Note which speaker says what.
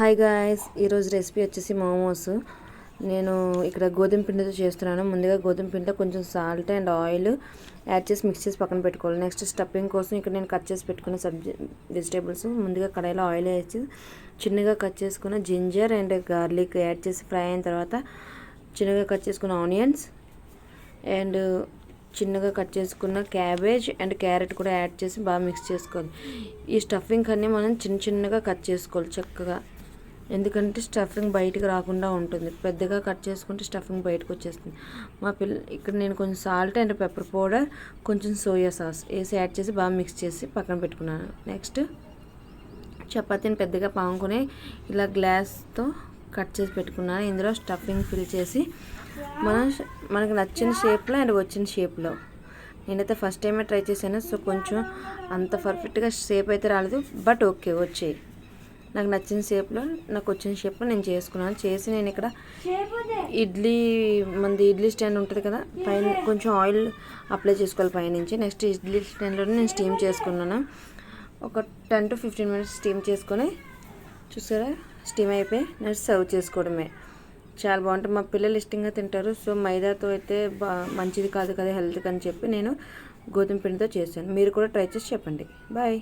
Speaker 1: Hi guys, ఈరోజు recipe వచ్చేసి మోమోస్. నేను ఇక్కడ గోధుమ పిండితో చేస్తున్నాను. ముందుగా గోధుమ పిండిలో కొంచెం సాల్ట్ అండ్ ఆయిల్ యాడ్ చేసి మిక్స్ చేసి పక్కన పెట్టుకోవాలి. నెక్స్ట్ స్టఫింగ్ కోసం ఇక్కడ నేను కట్ చేసి పెట్టుకున్న వెజిటేబుల్స్ ముందుగా కడాయిలో ఆయిల్ వేసి చిన్నగా కట్ చేసుకున్న జింజర్ అండ్ గార్లిక్ యాడ్ చేసి ఫ్రై అయిన తర్వాత చిన్నగా కట్ చేసుకున్న ఆనియన్స్ అండ్ చిన్నగా కట్ చేసుకున్న క్యాబేజ్ అండ్ క్యారెట్ కూడా యాడ్ చేసి బాగా మిక్స్ చేసుకోవాలి. ఈ స్టఫింగ్ అన్నీ మనం చిన్నగా కట్ చేసుకోవాలి చక్కగా, ఎందుకంటే స్టఫింగ్ బయటకు రాకుండా ఉంటుంది. పెద్దగా కట్ చేసుకుంటే స్టఫింగ్ బయటకు వచ్చేస్తుంది. ఇక్కడ నేను కొంచెం సాల్ట్ అండ్ పెప్పర్ పౌడర్, కొంచెం సోయా సాస్ వేసి యాడ్ చేసి బాగా మిక్స్ చేసి పక్కన పెట్టుకున్నాను. నెక్స్ట్ చపాతీని పెద్దగా పాముకుని ఇలా గ్లాస్తో కట్ చేసి పెట్టుకున్నాను. ఇందులో స్టఫింగ్ ఫిల్ చేసి మనకు నచ్చిన షేప్లో అండ్ వచ్చిన షేప్లో, నేనైతే ఫస్ట్ టైమే ట్రై చేశాను. సో కొంచెం అంత పర్ఫెక్ట్గా షేప్ అయితే రాలేదు, బట్ ఓకే వచ్చాయి. నాకు నచ్చిన షేప్లో, నాకు వచ్చిన షేప్లో నేను చేసుకున్నాను. చేసి నేను ఇక్కడ ఇడ్లీ స్టాండ్ ఉంటుంది కదా, పైన కొంచెం ఆయిల్ అప్లై చేసుకోవాలి పైనుంచి. నెక్స్ట్ ఇడ్లీ స్టాండ్లో నేను స్టీమ్ చేసుకున్నాను. ఒక 10 to 15 minutes స్టీమ్ చేసుకొని, చూసారా స్టీమ్ అయిపోయి నెక్స్ట్ సర్వ్ చేసుకోవడమే. చాలా బాగుంటుంది, మా పిల్లలు ఇష్టంగా తింటారు. సో మైదాతో అయితే మంచిది కాదు కదా హెల్త్కి అని చెప్పి నేను గోధుమ పిండితో చేశాను. మీరు కూడా ట్రై చేసి చెప్పండి. బాయ్.